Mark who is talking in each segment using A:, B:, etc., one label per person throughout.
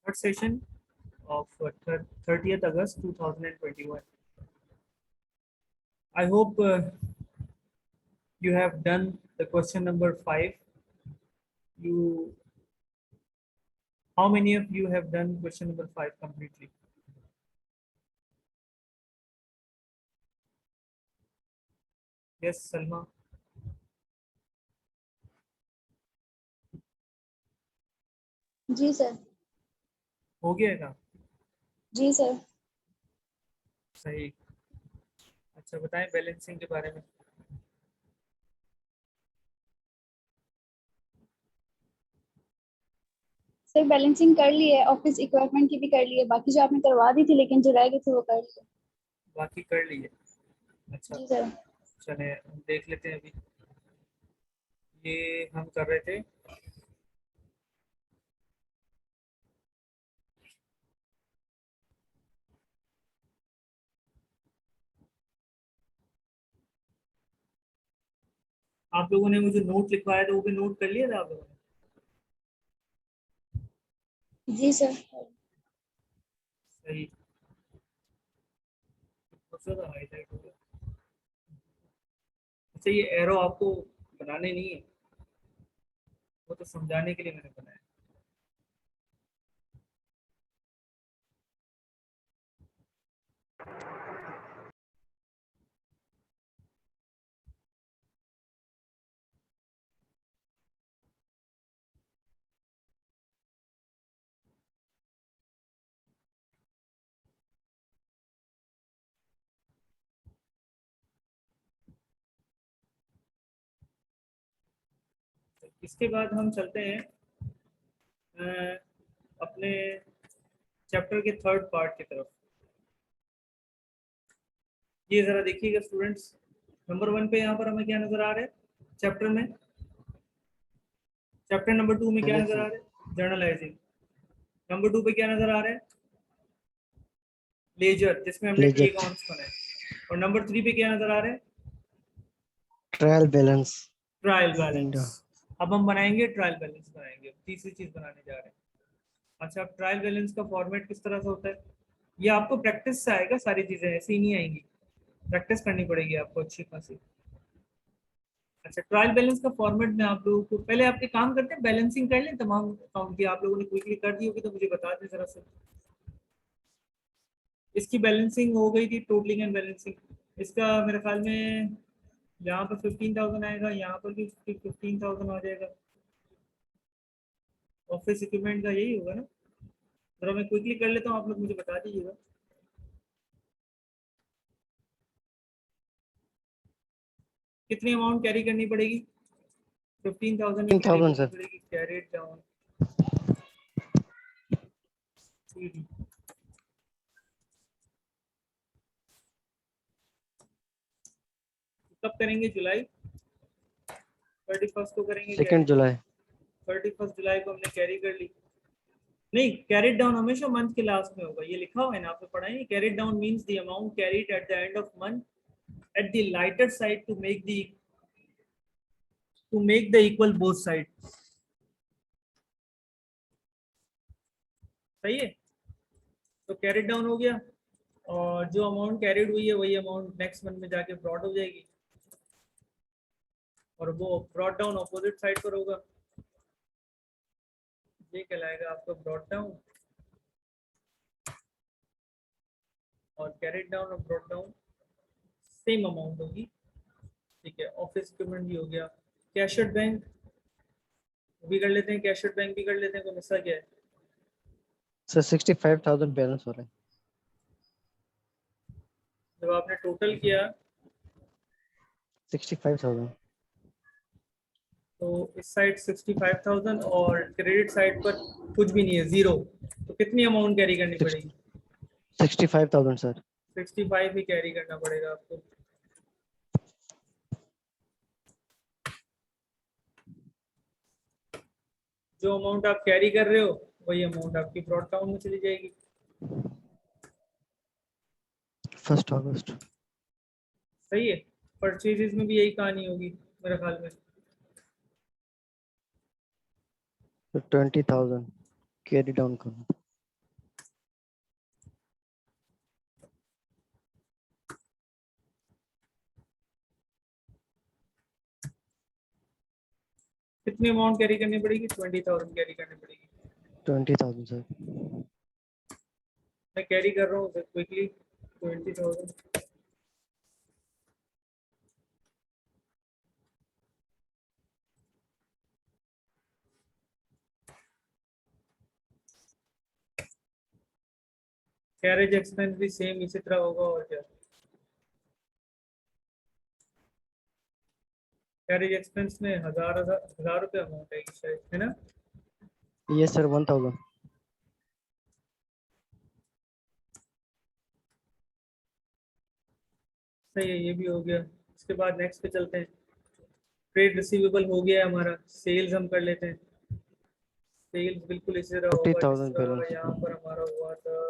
A: third session of 30th August 2021. I hope you have done the question number 5. You, how many of you have done question number 5 completely? Yes, Salma.
B: Ji sir.
A: हो गया ना?
B: जी sir.
A: सही। अच्छा, बताएं balancing के बारे में।
B: Sir balancing कर ली है, ऑफिस इक्विपमेंट की भी कर ली है, बाकी जो आपने करवा दी थी लेकिन जो रह गए थे वो कर लिए।
A: बाकी कर लिए। अच्छा,
B: जी सर।
A: चले हम देख लेते हैं अभी। ये हम कर रहे थे आप लोगों ने मुझे नोट लिखवाया था, वो भी नोट कर लिया था आप लोगों ने?
B: जी सर।
A: सही। सबसे ज्यादा हाईलाइट हो गया। अच्छा, ये एरो आपको बनाने नहीं है, वो तो समझाने के लिए मैंने बनाया। इसके बाद हम चलते हैं अपने चैप्टर के थर्ड पार्ट की तरफ। ये जरा देखिएगा स्टूडेंट्स, नंबर 1 पे यहाँ पर हमें क्या नजर आ रहा है चैप्टर में? चैप्टर नंबर 2 में क्या नजर आ रहा है? जर्नलाइजिंग। नंबर 2 पे क्या नजर आ रहा है? लेजर, जिसमें हमने टी
C: लेजर,
A: अकाउंट्स बनाए। और नंबर 3 पे क्या नजर आ रहा है?
C: Trial balance
A: trial
C: and
A: balance. अब हम बनाएंगे ट्रायल बैलेंस, बनाएंगे तीसरी चीज बनाने जा रहे हैं। अच्छा, अब ट्रायल बैलेंस का फॉर्मेट किस तरह से होता है ये आपको प्रैक्टिस से आएगा, सारी चीजें ऐसी नहीं आएंगी, प्रैक्टिस करनी पड़ेगी आपको अच्छी खासी। अच्छा, ट्रायल बैलेंस का फॉर्मेट में आप लोगों को पहले आपके काम करते हैं, बैलेंसिंग कर लें तमाम अकाउंट की। आप लोगों ने क्विकली कर दी होगी तो मुझे बता दें जरा से। इसकी बैलेंसिंग हो गई थी, टोटलिंग एंड बैलेंसिंग। इसका मेरे ख्याल में यहाँ पर 15,000 आएगा, यहाँ पर भी 15,000 आ जाएगा। ऑफिस इक्विपमेंट का यही होगा ना? जरा मैं क्विकली कर लेता हूँ, आप लोग मुझे बता दीजिएगा। कितनी अमाउंट कैरी करनी पड़ेगी? 15,000 ही कैरी
C: 15,000
A: करनी
C: सर।
A: पड़ेगी। Carried down CD। कब करेंगे? जुलाई 31st को करेंगे कैरी।
C: 2 जुलाई।
A: 31 जुलाई को हमने कैरी कर ली। नहीं, कैरेट डाउन हमेशा मंथ के लास्ट में होगा, ये लिखा हुआ है ना, आपने पढ़ा है। Carried down means the amount carried at the end of month at the lighter side to make the equal both side. सही है? तो कैरेट डाउन हो गया, और जो अमाउंट कैरिड हुई है वही अमाउंट नेक्स्ट मंथ में जाके ब्रॉड हो जाएगी, और वो ब्रॉड डाउन अपोजिट साइड पर होगा। ये कहलाएगा आपका ब्रॉड डाउन, और कैरेट डाउन और ब्रॉड डाउन सेम अमाउंट होगी। ठीक है, ऑफिस इक्विपमेंट भी हो गया। कैशड बैंक भी कर लेते हैं, कैशड बैंक भी कर लेते हैं, कोई मसला क्या है?
C: सर 65,000 बैलेंस हो रहा है।
A: जब आपने टोटल किया
C: 65,000।
A: तो इस साइड 65,000 और क्रेडिट साइड पर कुछ भी नहीं है, जीरो। तो कितनी अमाउंट कैरी करनी पड़ेगी?
C: 65,000 सर।
A: 65 ही कैरी करना पड़ेगा आपको। जो अमाउंट आप कैरी कर रहे हो वही अमाउंट आपकी ब्रॉड डाउन में चली जाएगी।
C: 1 अगस्त।
A: सही है? परचेजेस में भी यही कहानी होगी मेरे ख्याल में।
C: तो 20,000 कैरी डाउन करना।
A: कितनी अमाउंट कैरी करनी पड़ेगी? 20,000 कैरी करनी पड़ेगी।
C: 20,000 सर।
A: मैं कैरी कर रहा हूँ क्विकली 20,000। कैरेज एक्सपेंस भी सेम इसी तरह होगा और क्या। कैरेज एक्सपेंस में हजार रुपये अमाउंट है शायद, है ना?
C: Yes sir 1,000।
A: सही है, ये भी हो गया। इसके बाद नेक्स्ट पे चलते हैं। ट्रेड रिसीवेबल हो गया है हमारा। सेल्स हम कर लेते हैं। सेल्स बिल्कुल इसी तरह होगा जिस
C: 40,000
A: तरह
C: बैलेंस।
A: यहाँ पर हमारा हुआ था।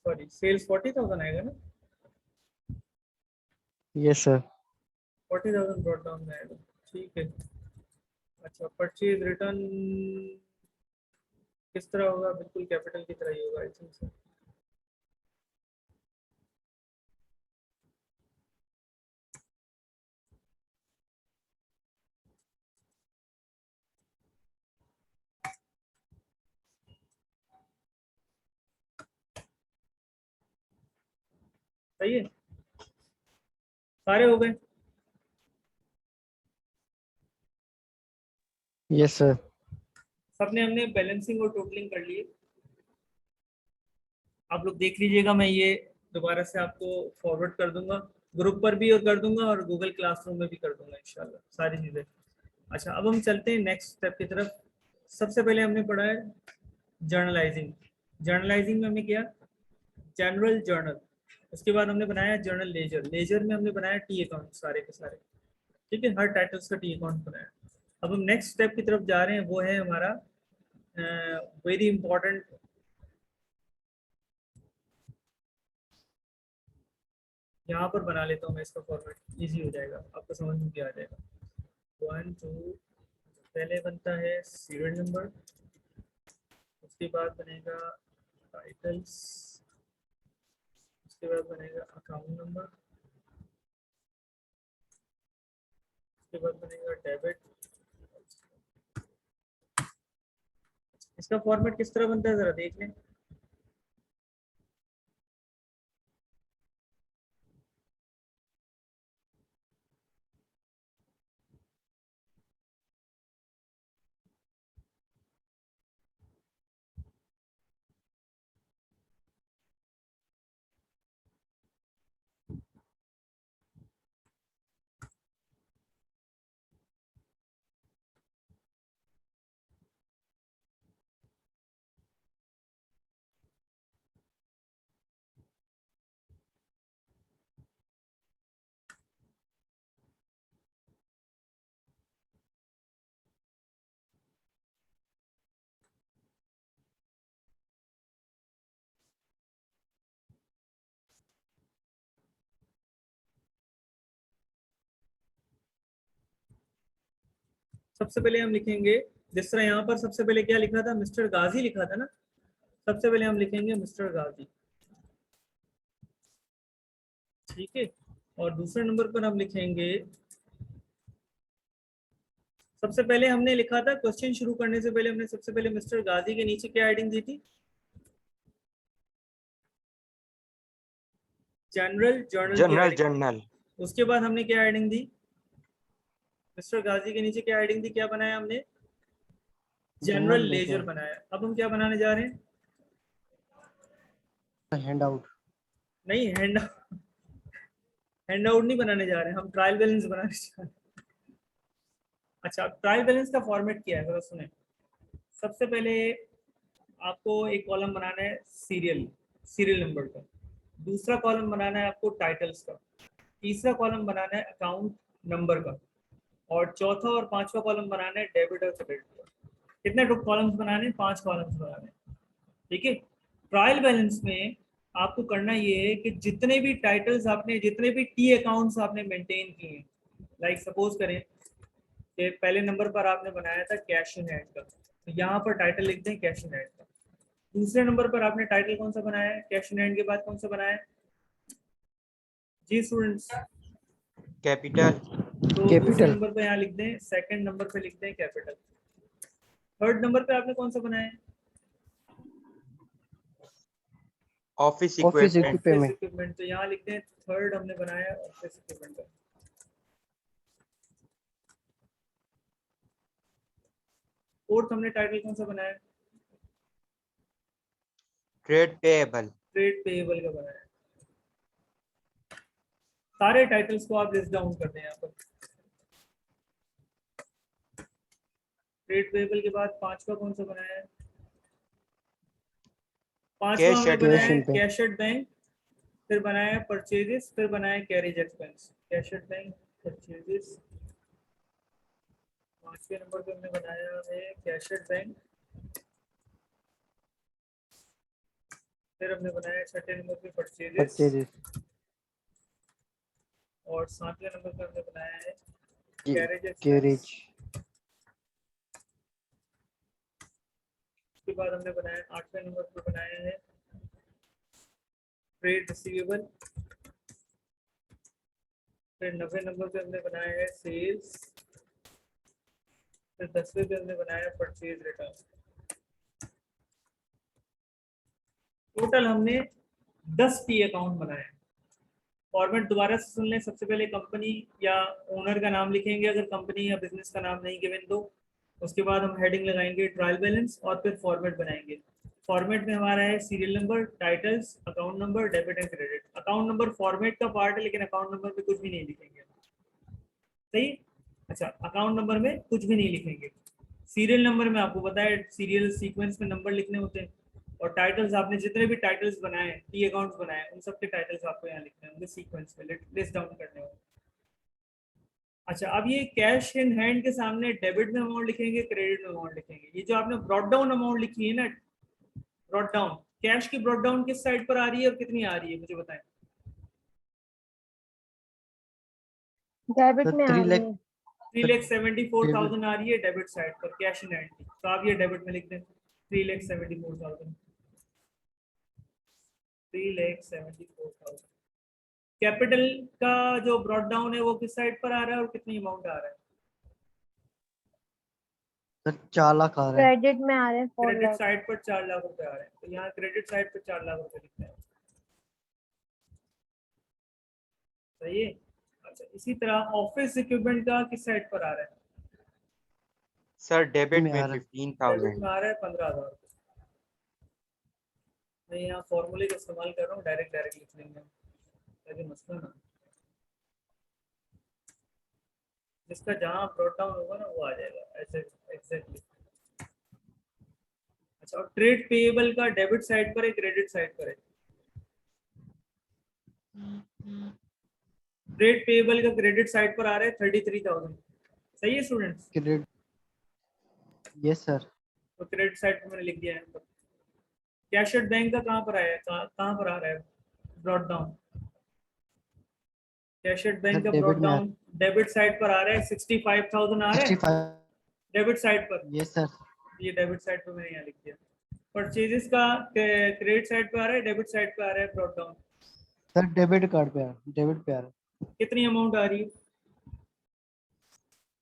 A: सॉरी, सेल्स 40,000 आएगा ना?
C: Yes sir.
A: 40,000 ब्रॉट डाउन में आएगा। ठीक है। अच्छा, परचेज रिटर्न किस तरह होगा? बिल्कुल कैपिटल की तरह ही होगा आई थिंक सर। सही है, सारे हो गए।
C: Yes sir.
A: सबने हमने बैलेंसिंग और टोटलिंग कर लिए। आप लोग देख लीजिएगा, मैं ये दोबारा से आपको फॉरवर्ड कर दूंगा ग्रुप पर भी, और कर दूंगा और गूगल क्लासरूम में भी कर दूंगा इंशाल्लाह सारी चीज़ें। अच्छा, अब हम चलते हैं नेक्स्ट स्टेप की तरफ। सबसे पहले हमने पढ़ा है जर्नलाइजिंग। जर्नलाइजिंग में हमने किया जनरल जर्नल। उसके बाद हमने बनाया जर्नल लेजर। लेजर में हमने बनाया टी अकाउंट सारे के सारे। ठीक है, हर टाइटल्स का टी अकाउंट बनाया। अब हम नेक्स्ट स्टेप की तरफ जा रहे हैं, वो है हमारा वेरी इंपॉर्टेंट। यहाँ पर बना लेता हूँ मैं इसका फॉर्मेट, इजी हो जाएगा, आपको समझ में भी आ जाएगा। 1 2, पहले बनता है सीरियल नंबर। उसके बाद बनेगा टाइटल्स। उसके बाद बनेगा अकाउंट नंबर। उसके बाद बनेगा डेबिट। इसका फॉर्मेट किस तरह बनता है जरा देख लें। सबसे पहले हम लिखेंगे, जिस तरह यहाँ पर सबसे पहले क्या लिखा था, मिस्टर गाजी लिखा था ना। सबसे पहले हम लिखेंगे मिस्टर गाजी। ठीक है, और दूसरे नंबर पर हम लिखेंगे, सबसे पहले हमने लिखा था क्वेश्चन शुरू करने से पहले हमने सबसे पहले मिस्टर गाजी के नीचे क्या हेडिंग दी थी? जनरल जर्नल की
D: जनरल
A: हेडिंग।
D: जर्नल।
A: उसके बाद हमने क्या हेडिंग दी? मिस्टर गाजी के नीचे क्या हेडिंग दी, क्या बनाया हमने? जनरल लेजर बनाया। अब हम क्या बनाने जा रहे हैं?
C: Hand out.
A: नहीं, हैंड आउट नहीं बनाने जा रहे हैं, हम ट्रायल बैलेंस बनाने जा रहे हैं। अच्छा, ट्रायल बैलेंस का फॉर्मेट क्या है जरा सुने। सबसे पहले आपको एक कॉलम बनाना है सीरियल सीरियल नंबर का। दूसरा कॉलम बनाना है आपको टाइटल्स का। तीसरा कॉलम बनाना है अकाउंट नंबर का। और चौथा और पांचवा कॉलम बनाना है डेबिट और क्रेडिट का। कितने कॉलम्स बनाने हैं? 5 कॉलम्स बनाने हैं। ठीक है, ट्रायल बैलेंस में आपको करना ये है कि जितने भी टाइटल्स आपने, जितने भी टी अकाउंट्स आपने मेंटेन किए हैं, लाइक सपोज करें कि पहले नंबर पर आपने बनाया था कैश इन हैंड का, तो यहाँ पर टाइटल लिख दें कैश इन हैंड का। दूसरे नंबर पर आपने टाइटल कौन सा बनाया है, कैश इन हैंड के बाद कौन सा बनाया है जी स्टूडेंट्स?
D: कैपिटल।
A: तो दूसरे
C: कैपिटल।
A: नंबर पे यहाँ लिख दें, सेकंड नंबर पे लिख दें कैपिटल। थर्ड नंबर पे आपने कौन सा बनाया है?
D: Office
C: office
D: equipment.
C: Equipment.
A: Equipment, तो यहाँ लिख दें थर्ड हमने बनाया ऑफिस इक्विपमेंट का। फोर्थ हमने टाइटल कौन सा बनाया?
D: Trade payable.
A: ट्रेड पेएबल का बनाया। सारे टाइटल्स को आप लिस्ट डाउन कर दें यहाँ पर। ट्रेड पेएबल के बाद पांचवा कौन सा बनाया है? पांचवा हमने बनाया है कैशड बैंक, फिर बनाया है परचेजेस, फिर बनाया है कैरेज एक्सपेंस। कैशड बैंक, परचेजेस, पांचवें नंबर पे हमने बनाया है कैशड बैंक, फिर हमने बनाया छठे नंबर पे परचेजेस,
C: परचेजेस।
A: और सातवें नंबर पे हमने बनाया है कैरेज एक्सपेंस।
C: कैरेज।
A: उसके बाद हमने बनाया आठवें नंबर पे बनाया है ट्रेड रिसीवेबल, फिर 9वें नंबर पे हमने बनाया है सेल्स, फिर 10वें पे हमने बनाया है परचेज रिटर्न। टोटल हमने 10 टी अकाउंट बनाए। फॉर्मेट दोबारा से सुन लें। सबसे पहले कंपनी या ओनर का नाम लिखेंगे अगर कंपनी या बिजनेस का नाम नहीं गिवन तो। उसके बाद हम हेडिंग लगाएंगे ट्रायल बैलेंस और फिर फॉर्मेट बनाएंगे। फॉर्मेट में हमारा है serial number, titles, account number, debit and credit. Account number format का पार्ट है लेकिन अकाउंट नंबर पे कुछ भी नहीं लिखेंगे, सही? अच्छा, अकाउंट नंबर में कुछ भी नहीं लिखेंगे। सीरियल नंबर में आपको पता है सीरियल सीक्वेंस में नंबर लिखने होते हैं। और टाइटल्स, आपने जितने भी टाइटल्स बनाए, टी अकाउंट्स बनाए, उन सब के टाइटल्स आपको यहाँ लिखने होंगे सीक्वेंस में, लिस्ट डाउन करने होंगे। अच्छा, अब ये कैश इन हैंड के सामने डेबिट में अमाउंट लिखेंगे, क्रेडिट में अमाउंट लिखेंगे। ये जो आपने ब्रॉट डाउन अमाउंट लिखी है ना, ब्रॉट डाउन, कैश की ब्रॉट डाउन किस साइड पर आ रही है और कितनी आ रही है मुझे बताएं।
E: डेबिट में आ
C: 3
E: रही
C: लाख।
E: है।
A: 3,74,000 आ रही है डेबिट साइड पर कैश इन हैंड की, तो आप ये डेबिट में लिख दें 3,74,000। 3,74,000। कैपिटल का जो ब्रॉट डाउन है वो किस साइड पर आ रहा है और कितनी अमाउंट आ रहा है?
C: सर 4 लाख आ रहा है।
E: क्रेडिट में आ रहे हैं 4
A: क्रेडिट
E: लाख।
A: साइड पर 4 लाख रुपए आ रहे हैं, तो यहाँ क्रेडिट साइड पर 4 लाख रुपए लिखते हैं, सही है? अच्छा, इसी तरह ऑफिस इक्विपमेंट का किस साइड पर आ रहा है?
D: सर डेबिट
C: में
D: में
C: आ रहा है।
D: 15,000।
A: डेबिट में आ रहा है 15,000 रुपये। मैं यहाँ फॉर्मूले का इस्तेमाल कर रहा हूँ, डायरेक्ट लिख लेंगे ताकि मसला ना। जिसका जहाँ ब्रॉट डाउन होगा ना वो आ जाएगा ऐसे एग्जैक्टली। अच्छा, और ट्रेड पेएबल का डेबिट साइड पर है, क्रेडिट साइड पर है? ट्रेड पेएबल का क्रेडिट साइड पर आ रहा है 33,000, सही है स्टूडेंट्स?
C: क्रेडिट। Yes sir.
A: तो क्रेडिट साइड पर मैंने लिख दिया है। कैशड बैंक का कहाँ पर आया है, कहाँ पर आ रहा है ब्रॉट डाउन? कैशड बैंक का ब्रॉट
C: डेबिट में
A: डाउन डेबिट साइड पर आ रहा है 65,000 आ रहा है
C: 65।
A: डेबिट साइड पर।
C: Yes sir.
A: ये डेबिट साइड पर मैंने यहाँ लिख दिया। परचेजेस का क्रेडिट साइड पे आ रहा है, डेबिट साइड पे आ रहा है brought down?
C: Sir debit card पे डेबिट पे आ रहा है।
A: कितनी अमाउंट आ रही है?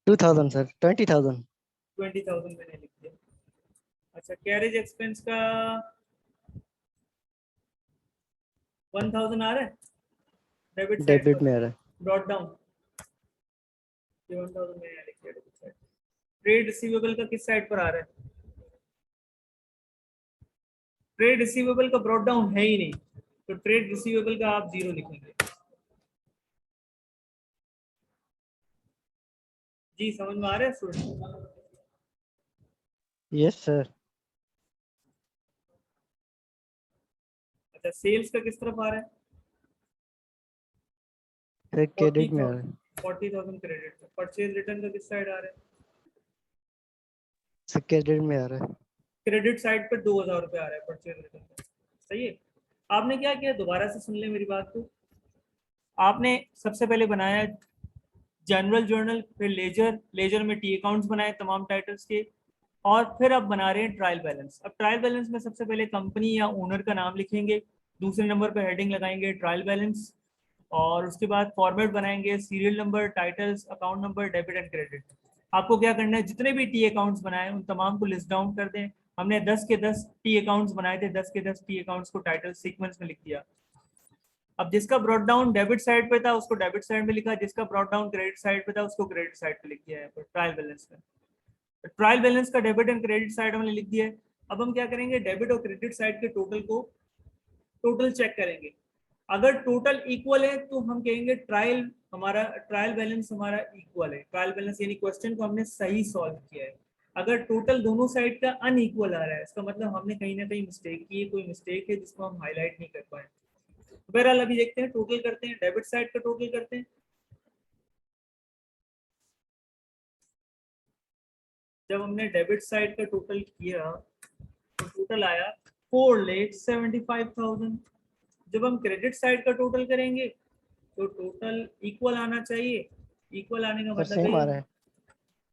C: 2000 सर। 20,000।
A: 20,000 मैंने लिख दिया। अच्छा, कैरेज एक्सपेंस का 1,000 आ रहा है डेबिट साइड
C: डेबिट
A: पर,
C: में आ रहा है।
A: Brought down. ये 1,000 मैंने यहाँ लिख दिया डेबिट साइड। ट्रेड रिसीवेबल का किस साइड पर आ रहा है? ट्रेड रिसीवेबल का ब्रॉट डाउन है ही नहीं, तो ट्रेड रिसीवेबल का आप 0 लिखेंगे। जी समझ में आ रहा है स्टूडेंट?
C: Yes sir.
A: अच्छा, सेल्स का किस तरफ आ रहा है?
C: सर क्रेडिट में आ रहा है।
A: 40,000 क्रेडिट। परचेज रिटर्न का किस साइड आ रहा है?
C: सर क्रेडिट में आ रहा है।
A: क्रेडिट साइड पर 2,000 रुपये आ रहा है परचेज रिटर्न का, सही है? आपने क्या किया, दोबारा से सुन ले मेरी बात को। आपने सबसे पहले बनाया जनरल जर्नल, फिर लेजर, लेजर में टी अकाउंट्स बनाए तमाम टाइटल्स के, और फिर अब बना रहे हैं ट्रायल बैलेंस। अब ट्रायल बैलेंस में सबसे पहले कंपनी या ओनर का नाम लिखेंगे, दूसरे नंबर पे हेडिंग लगाएंगे ट्रायल बैलेंस, और उसके बाद फॉर्मेट बनाएंगे, serial number, titles, account number, debit and credit. आपको क्या करना है, जितने भी टी अकाउंट्स बनाए उन तमाम को लिस्ट डाउन कर दें। हमने 10 के 10 टी अकाउंट्स बनाए थे, 10 के 10 टी अकाउंट्स को टाइटल सीक्वेंस में लिख दिया। अब जिसका ब्रॉट डाउन डेबिट साइड पे था उसको डेबिट साइड में लिखा, जिसका ब्रॉट डाउन क्रेडिट साइड पे था उसको क्रेडिट साइड पे लिख दिया है ट्रायल बैलेंस में। ट्रायल बैलेंस का डेबिट एंड क्रेडिट साइड हमने लिख दिया है। अब हम क्या करेंगे, डेबिट और क्रेडिट साइड के टोटल चेक करेंगे। अगर टोटल इक्वल है तो हम कहेंगे ट्रायल बैलेंस हमारा इक्वल है, ट्रायल बैलेंस यानी क्वेश्चन को हमने सही सॉल्व किया है। अगर टोटल दोनों साइड का अनइक्वल आ रहा है, इसका मतलब हमने कहीं ना कहीं मिस्टेक की है, कोई मिस्टेक है जिसको हम हाईलाइट नहीं कर पाए। बहरहाल अभी देखते हैं, टोटल करते हैं, डेबिट साइड का टोटल करते हैं। जब हमने डेबिट साइड का टोटल किया तो टोटल आया 4,75,000। जब हम क्रेडिट साइड का टोटल करेंगे तो टोटल इक्वल आना चाहिए। इक्वल आने का
C: सर
A: मतलब
C: सेम आ
A: है
C: रहा है,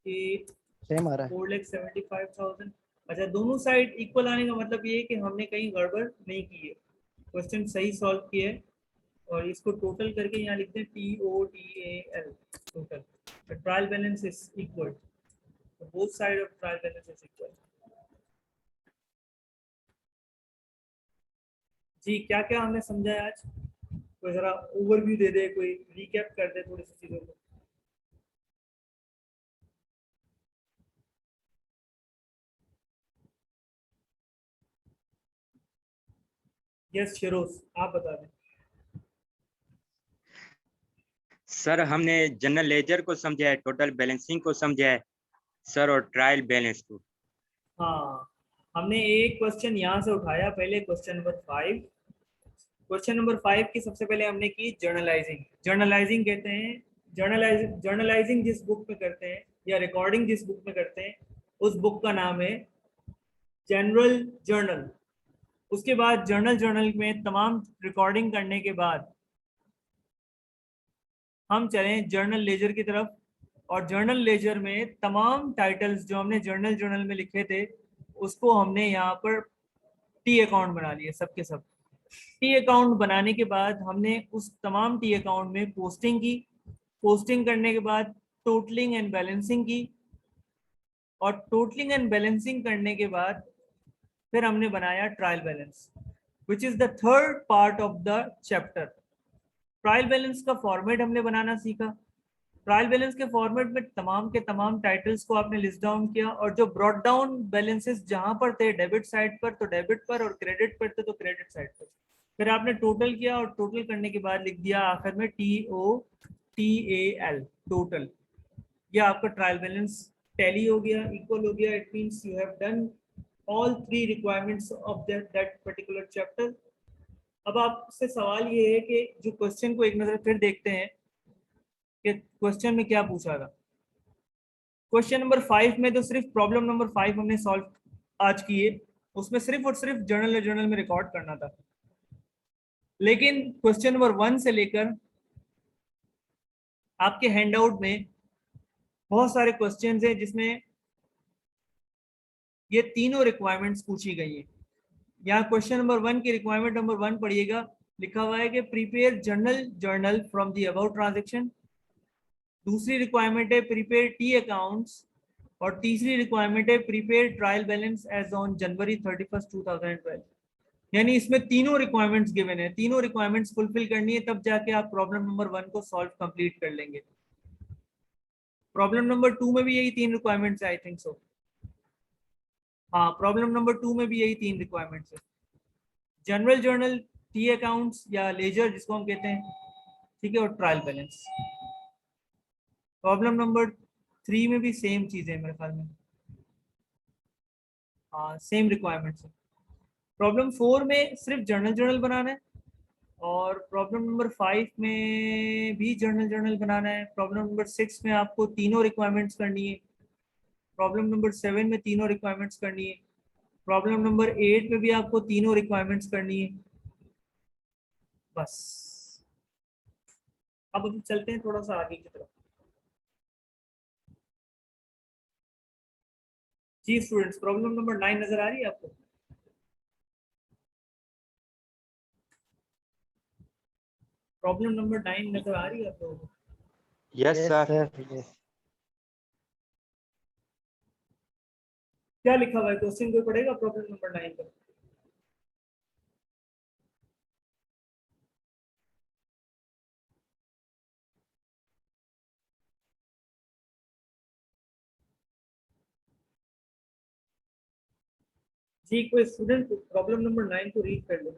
A: कि
C: सेम आ रहा है।
A: 4,75,000। अच्छा, दोनों साइड इक्वल आने का मतलब ये है कि हमने कहीं गड़बड़ नहीं की है, क्वेश्चन सही सॉल्व किया है। और इसको टोटल करके यहाँ लिखते हैं TOTAL, total. Trial balance is equal, both side of trial balance is equal. जी, क्या क्या हमने समझा है आज? कोई जरा ओवरव्यू दे दे, कोई रिकैप कर दे थोड़ी सी चीजों को। यस शिरोज, आप बता दें।
D: सर हमने जनरल लेजर को समझा है, टोटल बैलेंसिंग को समझा है सर, और ट्रायल बैलेंस को।
A: हाँ, हमने एक क्वेश्चन यहाँ से उठाया पहले, क्वेश्चन नंबर 5। क्वेश्चन नंबर 5 की सबसे पहले हमने की जर्नलाइजिंग। जर्नलाइजिंग कहते हैं, जर्नलाइजिंग जिस बुक में करते हैं या रिकॉर्डिंग जिस बुक में करते हैं उस बुक का नाम है जनरल जर्नल। उसके बाद जर्नल में तमाम रिकॉर्डिंग करने के बाद हम चलें जर्नल लेजर की तरफ, और जर्नल लेजर में तमाम टाइटल्स जो हमने जर्नल में लिखे थे उसको हमने यहाँ पर टी अकाउंट बना लिए, सबके सब। टी अकाउंट बनाने के बाद हमने उस तमाम टी अकाउंट में पोस्टिंग की। पोस्टिंग करने के बाद टोटलिंग एंड बैलेंसिंग की, और टोटलिंग एंड बैलेंसिंग करने के बाद फिर हमने बनाया trial balance, which is the third part of the chapter. Trial balance का फॉर्मेट हमने बनाना सीखा। ट्रायल बैलेंस के फॉर्मेट में तमाम के तमाम टाइटल्स को आपने लिस्ट डाउन किया, और जो ब्रॉट डाउन बैलेंसेस जहां पर थे डेबिट साइड पर तो डेबिट पर, और क्रेडिट पर थे तो क्रेडिट साइड पर। फिर आपने टोटल किया, और टोटल करने के बाद लिख दिया आखिर में TOTAL, टोटल। ये आपका ट्रायल बैलेंस टैली हो गया, इक्वल हो गया। It means you have done all 3 requirements of that particular chapter. अब आपसे सवाल ये है कि जो क्वेश्चन को एक नजर फिर देखते हैं कि क्वेश्चन में क्या पूछा था। क्वेश्चन नंबर 5 में तो सिर्फ प्रॉब्लम नंबर 5 हमने सॉल्व आज की है, उसमें सिर्फ और सिर्फ जर्नल में रिकॉर्ड करना था। लेकिन क्वेश्चन नंबर 1 से लेकर आपके हैंडआउट में बहुत सारे क्वेश्चंस हैं जिसमें ये तीनों रिक्वायरमेंट्स पूछी गई है। यहाँ क्वेश्चन नंबर 1 की रिक्वायरमेंट नंबर 1 पढ़िएगा, लिखा हुआ है कि prepare journal from the about transaction. दूसरी रिक्वायरमेंट है प्रिपेयर टी अकाउंट्स, और तीसरी रिक्वायरमेंट है prepare trial balance as on January 31, 2012। यानी इसमें तीनों रिक्वायरमेंट्स गिवन है, तीनों रिक्वायरमेंट्स फुलफिल करनी है, तब जाके आप प्रॉब्लम नंबर 1 को सॉल्व कंप्लीट कर लेंगे। प्रॉब्लम नंबर 2 में भी यही 3 रिक्वायरमेंट्स है, आई थिंक सो। हाँ, प्रॉब्लम नंबर 2 में भी यही 3 रिक्वायरमेंट्स है, जनरल जर्नल, टी अकाउंट्स या लेजर जिसको हम कहते हैं, ठीक है, और ट्रायल बैलेंस। प्रॉब्लम नंबर 3 में भी सेम चीज है मेरे ख्याल में, हाँ सेम रिक्वायरमेंट्स है। प्रॉब्लम 4 में सिर्फ जर्नल बनाना है, और प्रॉब्लम नंबर 5 में भी जर्नल बनाना है। प्रॉब्लम नंबर 6 में आपको तीनों रिक्वायरमेंट्स करनी है। प्रॉब्लम नंबर 7 में तीनों रिक्वायरमेंट्स करनी है। प्रॉब्लम नंबर 8 में भी आपको तीनों रिक्वायरमेंट्स करनी है। बस अब चलते हैं थोड़ा सा आगे की तरफ। जी स्टूडेंट्स, प्रॉब्लम नंबर 9 नजर आ रही है आपको? प्रॉब्लम नंबर 9 नजर आ रही है आपको?
D: Yes
C: yes
D: sir.
C: Sir yes.
A: क्या लिखा हुआ है क्वेश्चन, कोई पढ़ेगा प्रॉब्लम नंबर 9 का? जी कोई स्टूडेंट प्रॉब्लम नंबर 9 को रीड कर लो।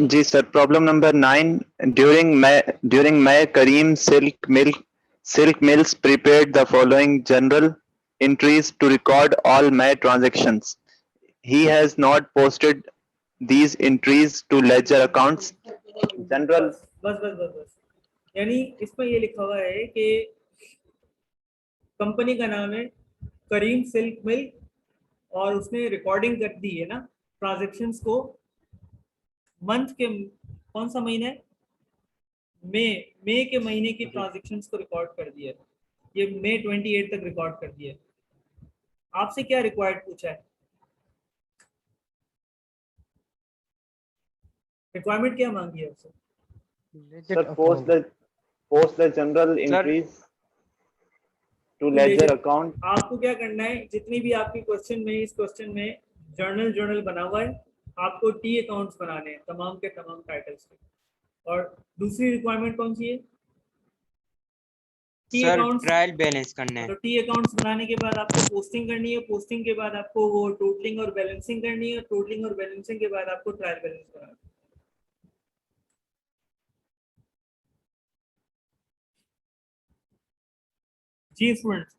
F: जी sir, problem number 9। during May Kareem Silk Mills prepared the following journal entries to record all May transactions. He has not posted these entries to ledger accounts. General
A: बस बस बस बस बस, यानी इसमें ये लिखा हुआ है कि कंपनी का नाम है करीम सिल्क मिल, और उसने रिकॉर्डिंग कर दी है ना ट्रांजेक्शन्स को। मंथ के कौन सा महीना है? मई के महीने की ट्रांजेक्शन्स को रिकॉर्ड कर दिया है। ये मई 28 तक रिकॉर्ड कर दिया है। आपसे क्या रिक्वायर्ड पूछा है? रिक्वायरमेंट क्या मांगी है आपसे?
F: sir, post the general entries to ledger account.
A: आपको क्या करना है, जितनी भी आपकी क्वेश्चन में, इस क्वेश्चन में जर्नल बना हुआ है, आपको टी अकाउंट्स बनाने हैं तमाम के तमाम टाइटल्स के। और दूसरी रिक्वायरमेंट कौन सी है? T
D: sir
A: accounts.
D: Trial balance करने हैं।
A: तो टी अकाउंट्स बनाने के बाद आपको पोस्टिंग करनी है, पोस्टिंग के बाद आपको वो टोटलिंग और बैलेंसिंग करनी है, टोटलिंग और बैलेंसिंग के बाद आपको ट्रायल बैलेंस बनाना है। जी स्टूडेंट्स,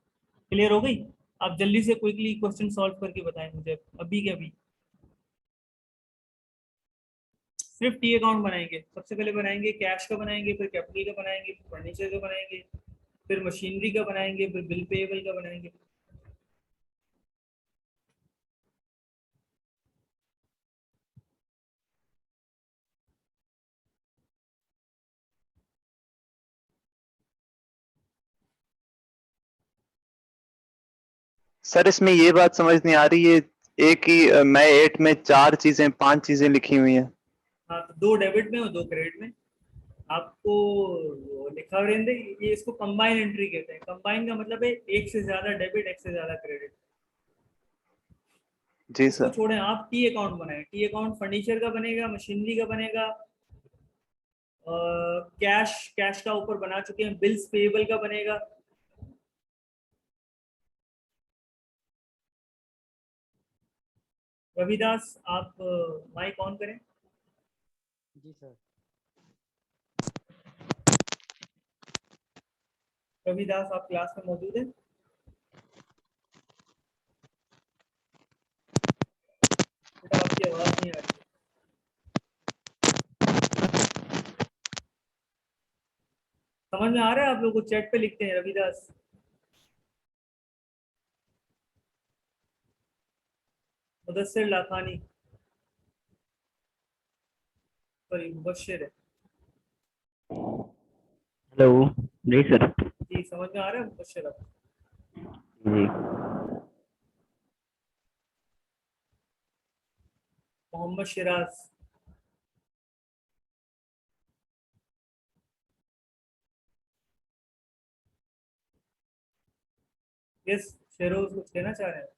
A: क्लियर हो गई? आप जल्दी से क्विकली क्वेश्चन सॉल्व करके बताएं मुझे अभी के अभी। सिर्फ टी अकाउंट बनाएंगे, सबसे पहले बनाएंगे कैश का बनाएंगे, फिर कैपिटल का बनाएंगे, फिर फर्नीचर का बनाएंगे, फिर मशीनरी का बनाएंगे, फिर बिल पेएबल का बनाएंगे।
F: सर, इसमें ये बात समझ नहीं आ रही है, एक ही मैं 8 में 4 चीजें 5 चीजें लिखी हुई हैं।
A: हाँ, तो 2 डेबिट में और 2 क्रेडिट में आपको लिखा रहेंगे। ये इसको कंबाइन एंट्री कहते हैं। कंबाइन का मतलब है एक से ज्यादा डेबिट, एक से ज्यादा क्रेडिट।
F: जी
A: इसको
F: सर।
A: छोड़ें, आप टी अकाउंट बनाएं। टी अकाउंट फर्नीचर का बनेगा, मशीनरी का बनेगा, कैश का ऊपर बना चुके हैं, बिल्स पेएबल का बनेगा। रविदास, आप माइक ऑन करें।
C: जी सर।
A: रविदास, आप क्लास में मौजूद हैं? बेटा आपकी आवाज नहीं आ रही है। समझ में आ रहा है? आप लोगों को चैट पे लिखते हैं रविदास। मुदस्सिर लाखानी, सॉरी मुबश्शिर है।
G: हेलो। जी सर।
A: जी समझ में आ रहा है मुबश्शिर आपको?
G: जी।
A: मोहम्मद शिराज, यस शेरोज, कुछ कहना चाह रहे हैं?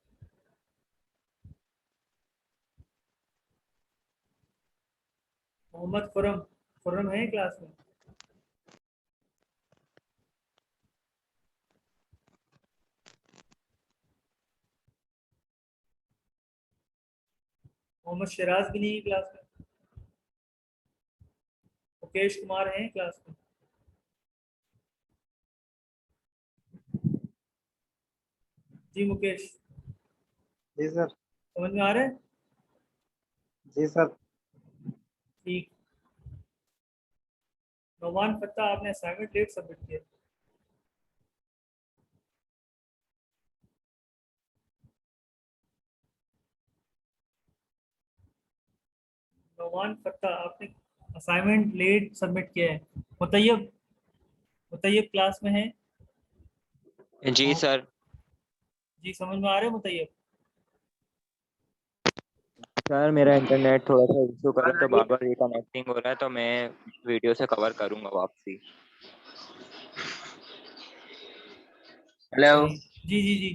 A: मोहम्मद खुरम, खुरम है क्लास में? मोहम्मद शिराज भी नहीं है क्लास में। मुकेश कुमार हैं क्लास में? जी मुकेश,
C: जी सर।
A: समझ में आ रहा है?
C: जी सर।
A: ठीक। नौमान फत्ता, आपने असाइनमेंट लेट सबमिट किया। नौमान फत्ता, आपने असाइनमेंट लेट सबमिट किया है। मुतैयब, मुतैयब क्लास में है?
D: जी सर।
A: जी समझ में आ रहा है मुतैयब?
D: सर मेरा इंटरनेट थोड़ा सा इशू कर रहा है तो बार बार रिकनेक्टिंग हो रहा है, तो मैं वीडियो से कवर करूंगा वापसी।
H: हेलो
A: सही। जी जी जी।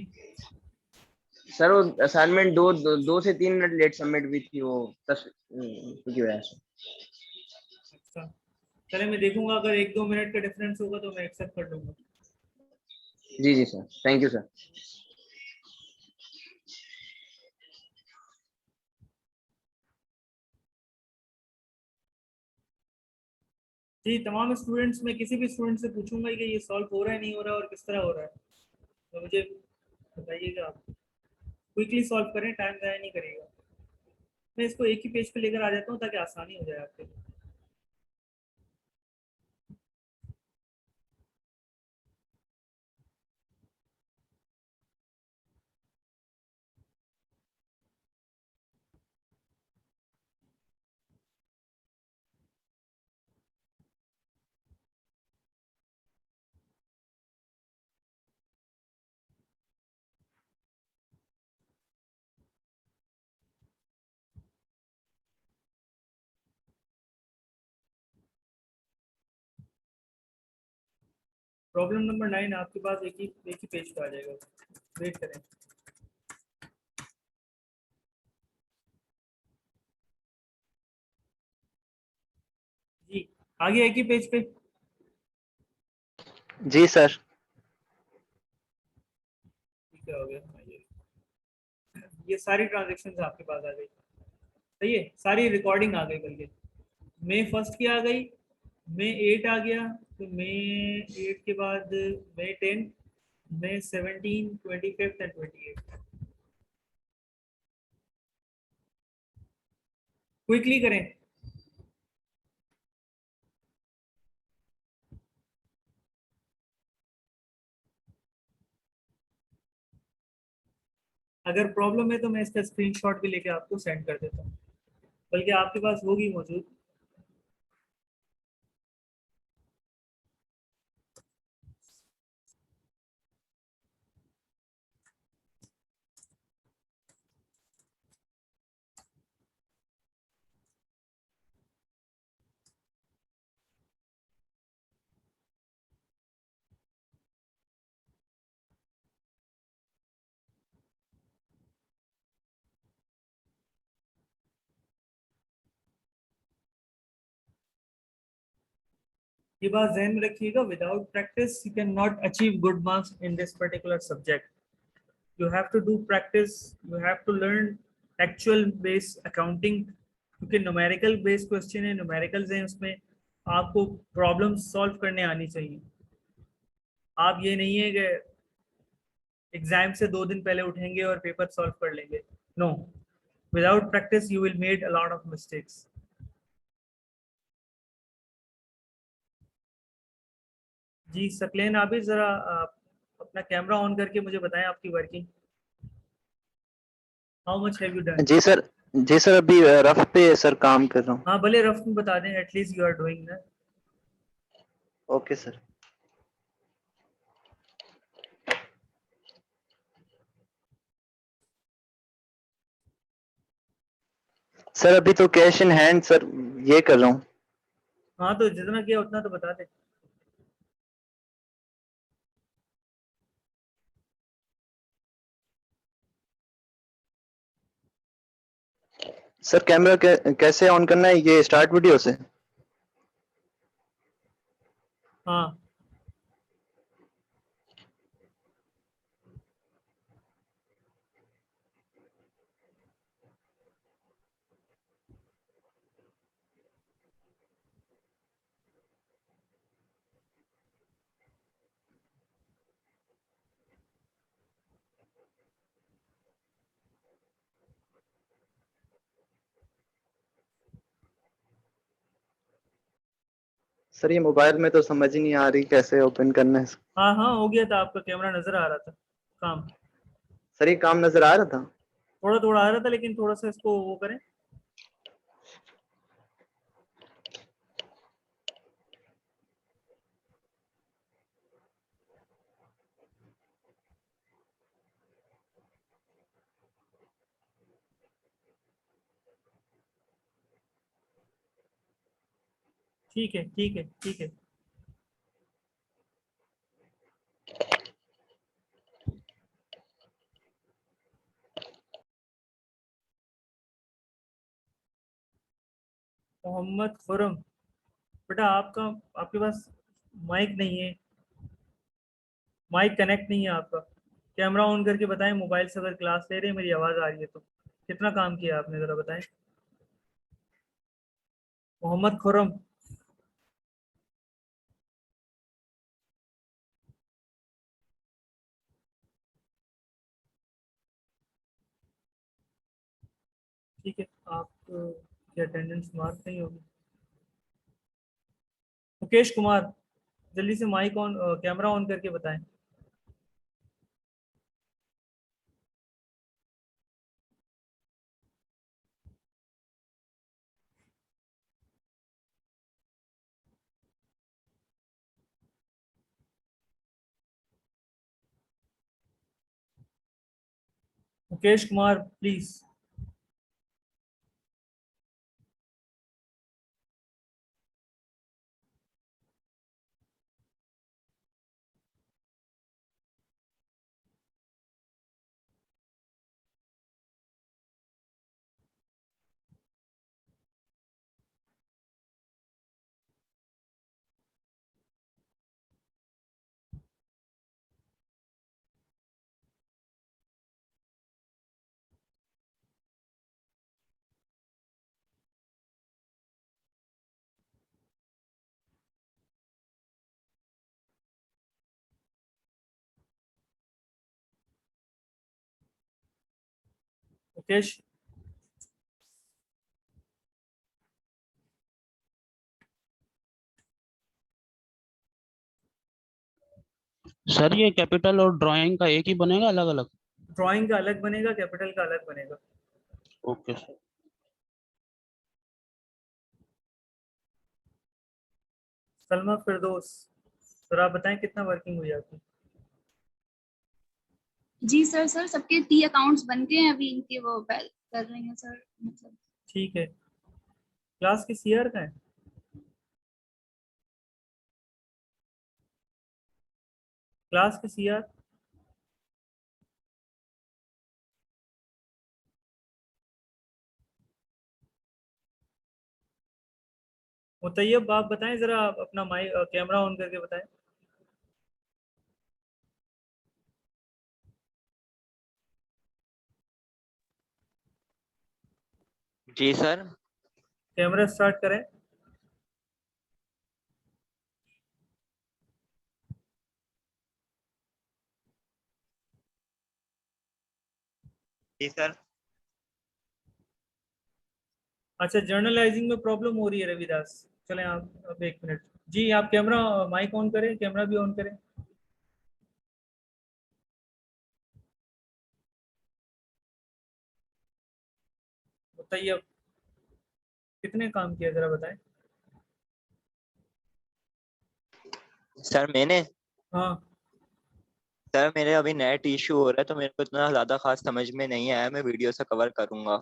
H: सर, वो असाइनमेंट 2 से 3 मिनट लेट सबमिट हुई थी, वो की वजह से।
A: अच्छा चले, मैं देखूंगा, अगर 1-2 मिनट का डिफरेंस होगा तो मैं एक्सेप्ट कर लूंगा।
H: जी जी सर, थैंक यू सर।
A: जी तमाम स्टूडेंट्स, मैं किसी भी स्टूडेंट से पूछूंगा कि ये सॉल्व हो रहा है नहीं हो रहा है और किस तरह हो रहा है, तो मुझे बताइएगा। आप क्विकली सॉल्व करें, टाइम ज़ाया नहीं करेगा। मैं इसको एक ही पेज पे लेकर आ जाता हूँ ताकि आसानी हो जाए आपके लिए। प्रॉब्लम नंबर 9 आपके पास एक ही पेज पे आ जाएगा, वेट करें। जी आगे एक ही पेज पे।
F: जी सर।
A: ठीक है, हो गया। हाँ, ये सारी ट्रांजेक्शन आपके पास आ गई। सही है, सारी रिकॉर्डिंग आ गई। बल्कि मई 1 की आ गई, मई 8 आ गया, तो मई 8 के बाद मई 10, मई 17, 25 एंड 28। क्विकली करें। अगर प्रॉब्लम है तो मैं इसका स्क्रीनशॉट भी लेके आपको सेंड कर देता हूँ, बल्कि आपके पास होगी मौजूद। ये बात ध्यान में रखिएगा, without practice you can not achieve good marks in this particular subject. you have to do practice, you have to learn actual based accounting, क्योंकि न्यूमेरिकल बेस्ड क्वेश्चन है, न्यूमेरिकल्स हैं, उसमें आपको प्रॉब्लम सॉल्व करने आनी चाहिए। आप ये नहीं है कि एग्जाम से 2 दिन पहले उठेंगे और पेपर सॉल्व कर लेंगे। No, without practice you will made a lot of mistakes. जी सकलेन, आप भी जरा अपना कैमरा ऑन करके मुझे बताएं आपकी working, how much have you done.
F: जी सर। जी सर, अभी रफ पे सर काम कर रहा हूँ।
A: हाँ भले रफ में बता दें, एटलीस्ट यू आर डूइंग ना।
F: Okay sir. सर अभी तो कैश इन हैंड सर ये कर रहा हूँ।
A: हाँ तो जितना किया उतना तो बता दें।
F: सर कैमरा कैसे ऑन करना है, ये स्टार्ट वीडियो से?
A: हाँ
F: सर ये मोबाइल में तो समझ ही नहीं आ रही कैसे ओपन करना है।
A: हाँ हाँ, हो गया था, आपका कैमरा नजर आ रहा था काम।
F: सर ये काम नजर आ रहा था।
A: थोड़ा थोड़ा आ रहा था, लेकिन थोड़ा सा इसको वो करें। ठीक है ठीक है ठीक है। मोहम्मद खुरम, बेटा आपका, आपके पास माइक नहीं है, माइक कनेक्ट नहीं है आपका। कैमरा ऑन करके बताएं, मोबाइल से अगर क्लास ले रहे हैं, मेरी आवाज़ आ रही है तो। कितना काम किया आपने, ज़रा बताएं। मोहम्मद खुरम, ठीक है, आप की अटेंडेंस मार्क नहीं होगी। मुकेश कुमार, जल्दी से माइक ऑन, कैमरा ऑन करके बताएं। मुकेश कुमार प्लीज। मुकेश,
I: सर ये कैपिटल और ड्राइंग का एक ही बनेगा अलग अलग?
A: ड्राइंग का अलग बनेगा, कैपिटल का अलग बनेगा।
I: Okay sir.
A: Salma Firdaus, sir आप बताएं कितना वर्किंग हुई आपकी।
B: जी सर, सबके टी अकाउंट्स बन गए हैं, अभी इनके वो कर रही हैं सर, मतलब।
A: ठीक है, क्लास की सीआर का है। क्लास की सीआर, मुतैयब आप बताएं जरा, आप अपना माइक कैमरा ऑन करके बताएं।
J: जी सर।
A: कैमरा स्टार्ट करें।
J: जी सर।
A: अच्छा, जर्नलाइजिंग में प्रॉब्लम हो रही है रविदास, चलें आप अब एक मिनट। जी आप कैमरा, माइक ऑन करें, कैमरा भी ऑन करें। मुतैयब, कितने काम किया जरा बताएं।
J: सर मैंने,
A: हाँ,
J: सर मेरे अभी नेट इशू हो रहा है तो मेरे को इतना ज्यादा खास समझ में नहीं आया, मैं वीडियो से कवर करूंगा।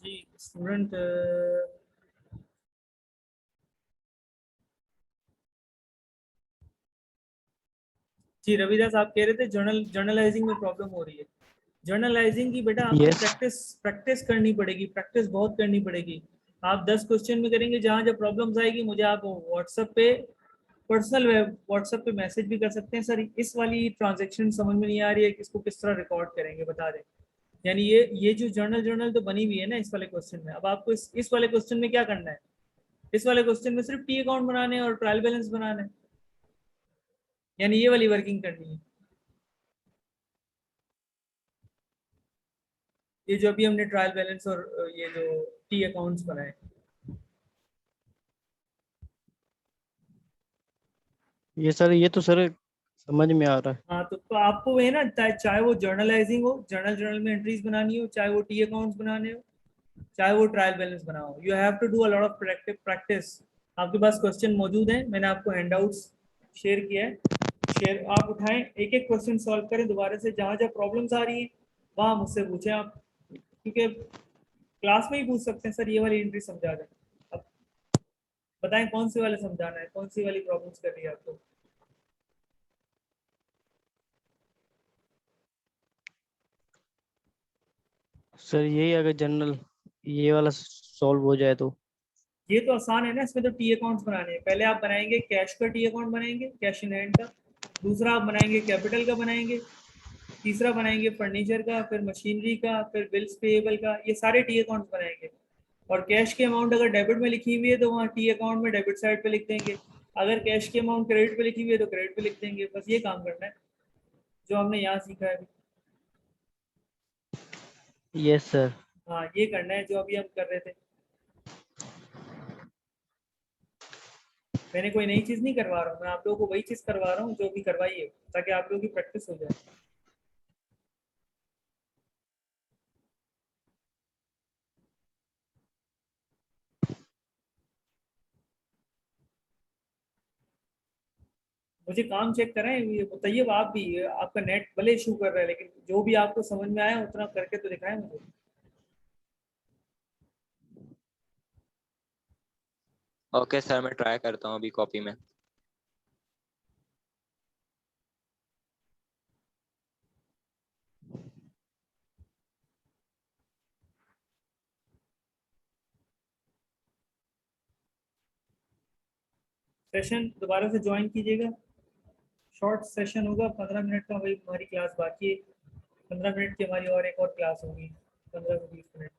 A: जी स्टूडेंट, जी रविदास आप कह रहे थे जर्नलाइजिंग में प्रॉब्लम हो रही है। जर्नलाइजिंग की बेटा आपको
C: Yes.
A: प्रैक्टिस करनी पड़ेगी, प्रैक्टिस बहुत करनी पड़ेगी। आप 10 क्वेश्चन में करेंगे, जहां जब प्रॉब्लम्स आएगी मुझे आप व्हाट्सएप पे, पर्सनल व्हाट्सएप पे मैसेज भी कर सकते हैं, सर इस वाली ट्रांजैक्शन समझ में नहीं आ रही है कि इसको किस तरह रिकॉर्ड करेंगे, बता दें। यानी ये जो जर्नल तो बनी हुई है ना इस वाले क्वेश्चन में, अब आपको इस वाले क्वेश्चन में क्या करना है। इस वाले क्वेश्चन में सिर्फ टी अकाउंट बनाने हैं और ट्रायल बैलेंस बनाना है, यानी ये वाली वर्किंग करनी है। ये जो अभी हमने ट्रायल बैलेंस और ये जो टी अकाउंट्स बनाए।
C: ये सर, ये तो सर समझ में आ रहा है।
A: हाँ तो आपको है ना, चाहे वो जर्नलाइजिंग हो, जर्नल में एंट्रीज बनानी हो, चाहे वो टी अकाउंट्स बनाने हो, चाहे वो ट्रायल बैलेंस बनाओ, you have to do a lot of practice. आपके पास क्वेश्चन मौजूद हैं, मैंने आपको हैंडआउट्स शेयर किया है, शेयर आप उठाएं, एक एक क्वेश्चन सॉल्व करें दोबारा से, जहाँ जहाँ प्रॉब्लम्स आ रही हैं वहाँ मुझसे पूछें आप, क्योंकि क्लास में ही पूछ सकते हैं सर ये वाली एंट्री समझा दें। अब बताएं कौन सी वाले समझाना है, कौन सी वाली प्रॉब्लम्स कर रही है आपको।
C: सर यही अगर जनरल ये वाला सॉल्व हो जाए तो।
A: ये तो आसान है ना, इसमें तो टी अकाउंट्स बनाने हैं। पहले आप बनाएंगे कैश का टी अकाउंट बनाएंगे, कैश इन हैंड का, दूसरा आप बनाएंगे कैपिटल का बनाएंगे, तीसरा बनाएंगे फर्नीचर का, फिर मशीनरी का, फिर बिल्स पेएबल का, ये सारे टी अकाउंट्स बनाएंगे। और कैश की अमाउंट अगर डेबिट में लिखी हुई है तो वहाँ टी अकाउंट में डेबिट साइड पे लिख देंगे, अगर कैश की अमाउंट क्रेडिट पे लिखी हुई है तो क्रेडिट पे लिख देंगे। बस ये काम करना है जो हमने यहाँ सीखा है अभी।
C: Yes sir.
A: हाँ ये करना है जो अभी हम कर रहे थे। मैंने कोई नई चीज़ नहीं करवा रहा हूँ, मैं आप लोगों को वही चीज़ करवा रहा हूँ जो अभी करवाई है, ताकि आप लोगों की प्रैक्टिस हो जाए। मुझे काम चेक कराएं, ये बताइए आप भी, आपका नेट भले इशू कर रहा है लेकिन जो भी आपको समझ में आया उतना करके तो दिखाएं मुझे।
J: ओके सर, मैं ट्राई करता हूँ अभी कॉपी में।
A: सेशन दोबारा से ज्वाइन कीजिएगा, शॉर्ट सेशन होगा 15 मिनट का, वही हमारी क्लास बाकी है, 15 मिनट की हमारी और एक और क्लास होगी, 15 से 20 मिनट।